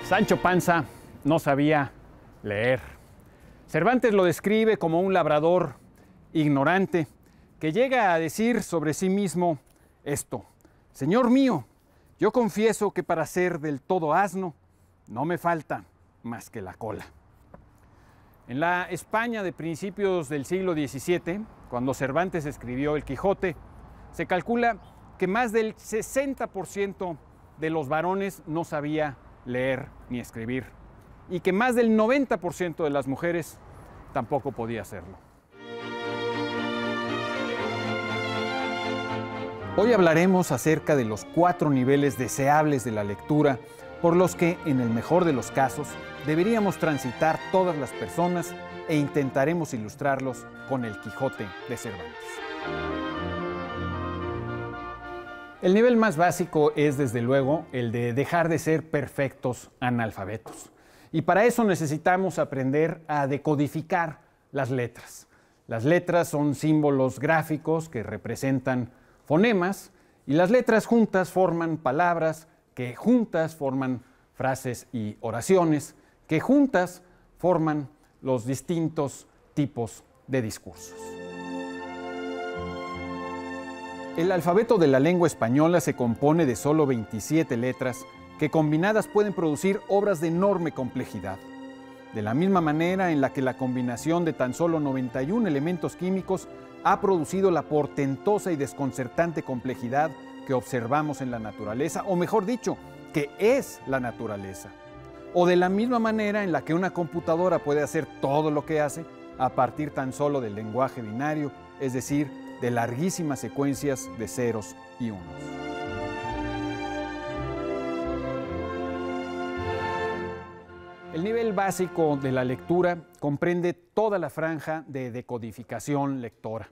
Sancho Panza no sabía leer. Cervantes lo describe como un labrador ignorante que llega a decir sobre sí mismo esto: Señor mío, yo confieso que para ser del todo asno no me falta más que la cola. En la España de principios del siglo XVII, cuando Cervantes escribió El Quijote, se calcula que más del 60% de los varones no sabía leer ni escribir, y que más del 90% de las mujeres tampoco podía hacerlo. Hoy hablaremos acerca de los 4 niveles deseables de la lectura por los que, en el mejor de los casos, deberíamos transitar todas las personas e intentaremos ilustrarlos con El Quijote de Cervantes. El nivel más básico es, desde luego, el de dejar de ser perfectos analfabetos. Y para eso necesitamos aprender a decodificar las letras. Las letras son símbolos gráficos que representan fonemas, y las letras juntas forman palabras, que juntas forman frases y oraciones, que juntas forman los distintos tipos de discursos. El alfabeto de la lengua española se compone de solo 27 letras que combinadas pueden producir obras de enorme complejidad. De la misma manera en la que la combinación de tan solo 91 elementos químicos ha producido la portentosa y desconcertante complejidad que observamos en la naturaleza, o mejor dicho, que es la naturaleza. O de la misma manera en la que una computadora puede hacer todo lo que hace a partir tan solo del lenguaje binario, es decir, de larguísimas secuencias de ceros y unos. El nivel básico de la lectura comprende toda la franja de decodificación lectora,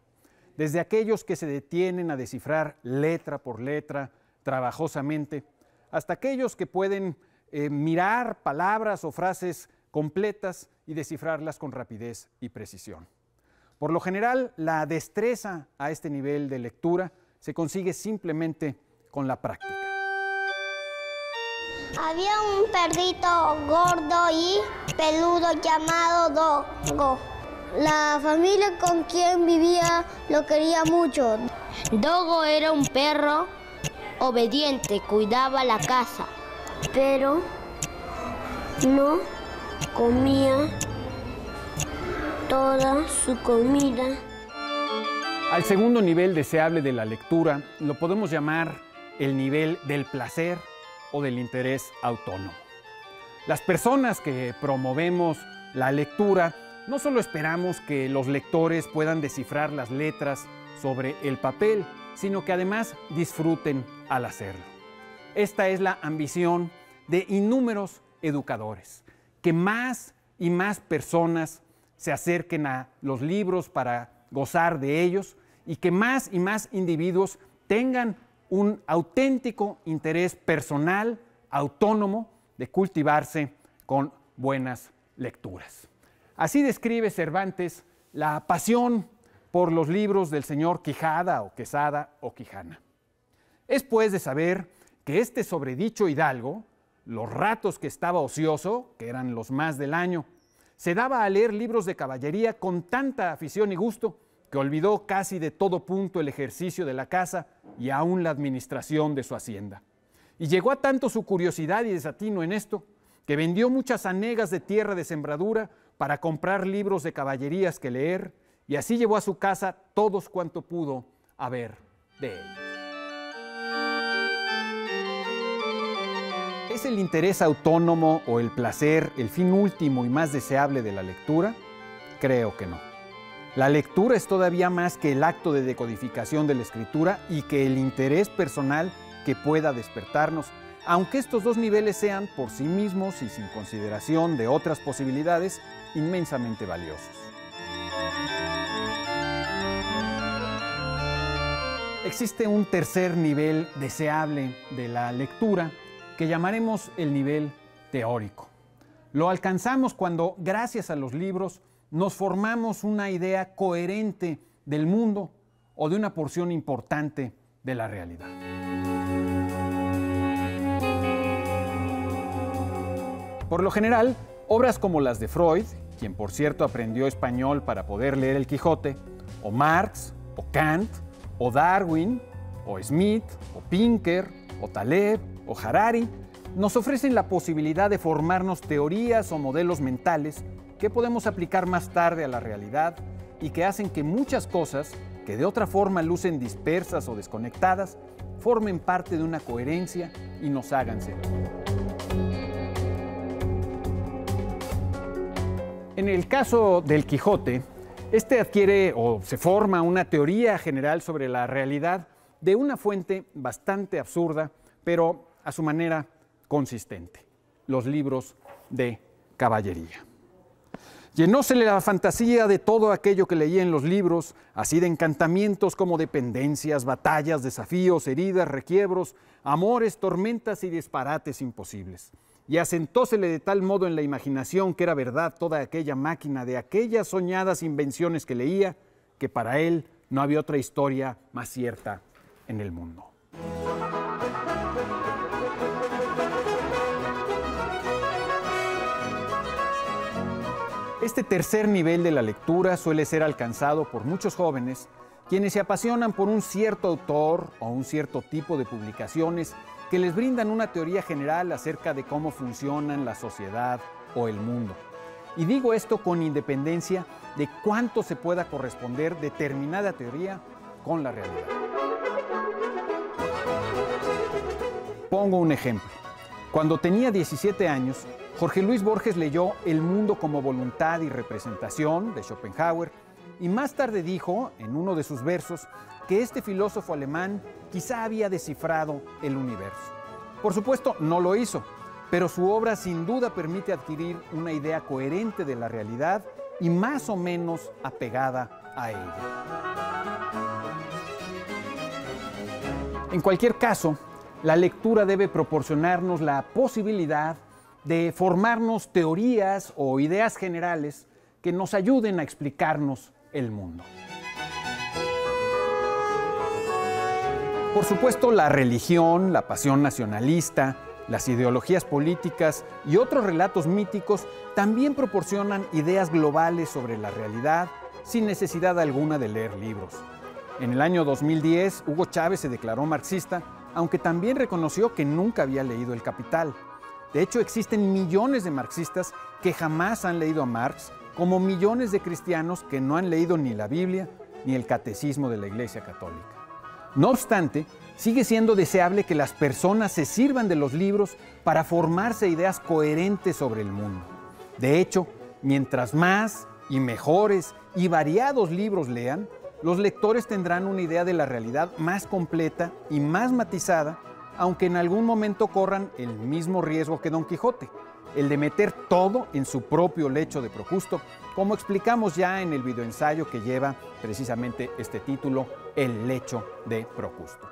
desde aquellos que se detienen a descifrar letra por letra trabajosamente, hasta aquellos que pueden mirar palabras o frases completas y descifrarlas con rapidez y precisión. Por lo general, la destreza a este nivel de lectura se consigue simplemente con la práctica. Había un perrito gordo y peludo llamado Dogo. La familia con quien vivía lo quería mucho. Dogo era un perro obediente, cuidaba la casa, pero no comía toda su comida. Al segundo nivel deseable de la lectura lo podemos llamar el nivel del placer o del interés autónomo. Las personas que promovemos la lectura no solo esperamos que los lectores puedan descifrar las letras sobre el papel, sino que además disfruten al hacerlo. Esta es la ambición de innúmeros educadores, que más y más personas se acerquen a los libros para gozar de ellos y que más y más individuos tengan un auténtico interés personal, autónomo, de cultivarse con buenas lecturas. Así describe Cervantes la pasión por los libros del señor Quijada o Quesada o Quijana. Es pues de saber que este sobredicho hidalgo, los ratos que estaba ocioso, que eran los más del año, se daba a leer libros de caballería con tanta afición y gusto que olvidó casi de todo punto el ejercicio de la casa y aún la administración de su hacienda. Y llegó a tanto su curiosidad y desatino en esto, que vendió muchas hanegas de tierra de sembradura para comprar libros de caballerías que leer, y así llevó a su casa todos cuanto pudo haber de ellos. ¿Es el interés autónomo o el placer el fin último y más deseable de la lectura? Creo que no. La lectura es todavía más que el acto de decodificación de la escritura y que el interés personal que pueda despertarnos, aunque estos dos niveles sean por sí mismos y sin consideración de otras posibilidades inmensamente valiosos. Existe un tercer nivel deseable de la lectura que llamaremos el nivel teórico. Lo alcanzamos cuando, gracias a los libros, nos formamos una idea coherente del mundo o de una porción importante de la realidad. Por lo general, obras como las de Freud, quien por cierto aprendió español para poder leer el Quijote, o Marx, o Kant, o Darwin, o Smith, o Pinker, o Taleb, o Harari, nos ofrecen la posibilidad de formarnos teorías o modelos mentales que podemos aplicar más tarde a la realidad y que hacen que muchas cosas, que de otra forma lucen dispersas o desconectadas, formen parte de una coherencia y nos hagan sentido. En el caso del Quijote, este adquiere o se forma una teoría general sobre la realidad de una fuente bastante absurda, pero a su manera consistente: los libros de caballería. Llenósele la fantasía de todo aquello que leía en los libros, así de encantamientos como de pendencias, batallas, desafíos, heridas, requiebros, amores, tormentas y disparates imposibles. Y asentósele de tal modo en la imaginación que era verdad toda aquella máquina de aquellas soñadas invenciones que leía, que para él no había otra historia más cierta en el mundo. Este tercer nivel de la lectura suele ser alcanzado por muchos jóvenes quienes se apasionan por un cierto autor o un cierto tipo de publicaciones que les brindan una teoría general acerca de cómo funcionan la sociedad o el mundo. Y digo esto con independencia de cuánto se pueda corresponder determinada teoría con la realidad. Pongo un ejemplo. Cuando tenía 17 años, Jorge Luis Borges leyó El mundo como voluntad y representación de Schopenhauer y más tarde dijo, en uno de sus versos, que este filósofo alemán quizá había descifrado el universo. Por supuesto, no lo hizo, pero su obra sin duda permite adquirir una idea coherente de la realidad y más o menos apegada a ella. En cualquier caso, la lectura debe proporcionarnos la posibilidad de formarnos teorías o ideas generales que nos ayuden a explicarnos el mundo. Por supuesto, la religión, la pasión nacionalista, las ideologías políticas y otros relatos míticos también proporcionan ideas globales sobre la realidad sin necesidad alguna de leer libros. En el año 2010, Hugo Chávez se declaró marxista, aunque también reconoció que nunca había leído El Capital. De hecho, existen millones de marxistas que jamás han leído a Marx, como millones de cristianos que no han leído ni la Biblia ni el Catecismo de la Iglesia Católica. No obstante, sigue siendo deseable que las personas se sirvan de los libros para formarse ideas coherentes sobre el mundo. De hecho, mientras más y mejores y variados libros lean, los lectores tendrán una idea de la realidad más completa y más matizada, aunque en algún momento corran el mismo riesgo que Don Quijote, el de meter todo en su propio lecho de Procusto, como explicamos ya en el videoensayo que lleva precisamente este título, El lecho de Procusto.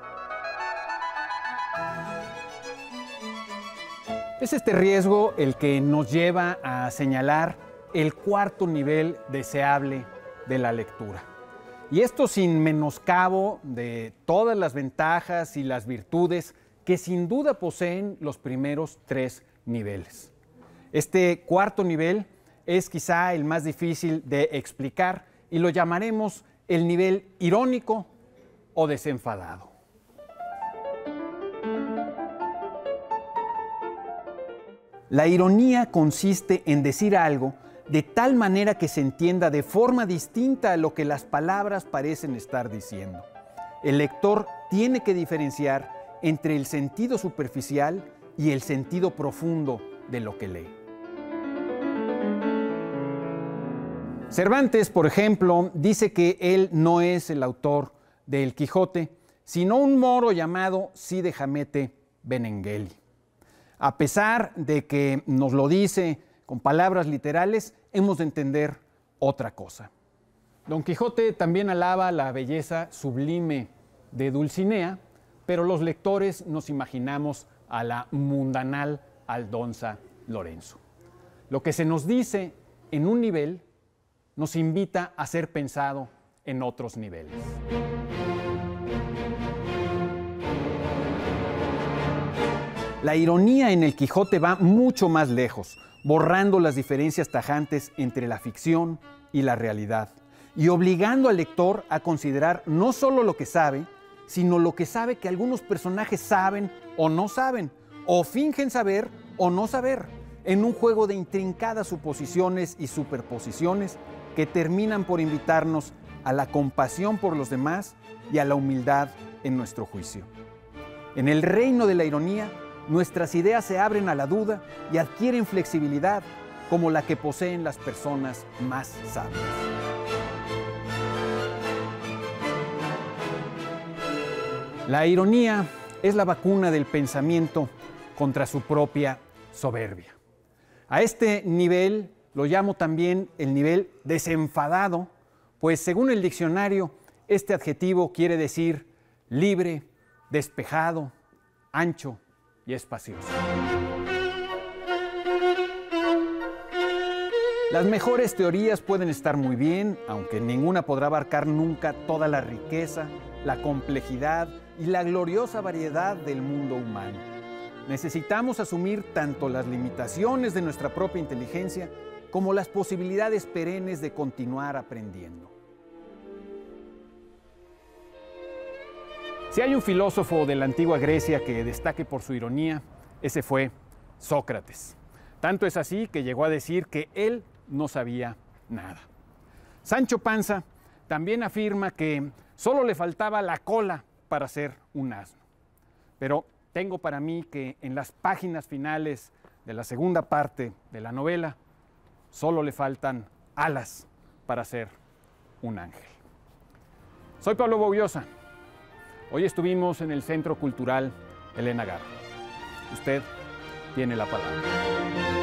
Es este riesgo el que nos lleva a señalar el cuarto nivel deseable de la lectura. Y esto sin menoscabo de todas las ventajas y las virtudes que sin duda poseen los primeros tres niveles. Este cuarto nivel es quizá el más difícil de explicar y lo llamaremos el nivel irónico o desenfadado. La ironía consiste en decir algo de tal manera que se entienda de forma distinta a lo que las palabras parecen estar diciendo. El lector tiene que diferenciar entre el sentido superficial y el sentido profundo de lo que lee. Cervantes, por ejemplo, dice que él no es el autor de El Quijote, sino un moro llamado Cide Hamete Benengeli. A pesar de que nos lo dice con palabras literales, hemos de entender otra cosa. Don Quijote también alaba la belleza sublime de Dulcinea, pero los lectores nos imaginamos a la mundanal Aldonza Lorenzo. Lo que se nos dice en un nivel nos invita a ser pensado en otros niveles. La ironía en el Quijote va mucho más lejos, borrando las diferencias tajantes entre la ficción y la realidad, y obligando al lector a considerar no solo lo que sabe, sino lo que sabe que algunos personajes saben o no saben, o fingen saber o no saber, en un juego de intrincadas suposiciones y superposiciones que terminan por invitarnos a la compasión por los demás y a la humildad en nuestro juicio. En el reino de la ironía, nuestras ideas se abren a la duda y adquieren flexibilidad como la que poseen las personas más sabias. La ironía es la vacuna del pensamiento contra su propia soberbia. A este nivel lo llamo también el nivel desenfadado, pues según el diccionario, este adjetivo quiere decir libre, despejado, ancho y espacioso. Las mejores teorías pueden estar muy bien, aunque ninguna podrá abarcar nunca toda la riqueza, la complejidad y la gloriosa variedad del mundo humano. Necesitamos asumir tanto las limitaciones de nuestra propia inteligencia como las posibilidades perennes de continuar aprendiendo. Si hay un filósofo de la antigua Grecia que destaque por su ironía, ese fue Sócrates. Tanto es así que llegó a decir que él no sabía nada. Sancho Panza también afirma que solo le faltaba la cola para ser un asno. Pero tengo para mí que en las páginas finales de la segunda parte de la novela solo le faltan alas para ser un ángel. Soy Pablo Boullosa. Hoy estuvimos en el Centro Cultural Elena Garro. Usted tiene la palabra.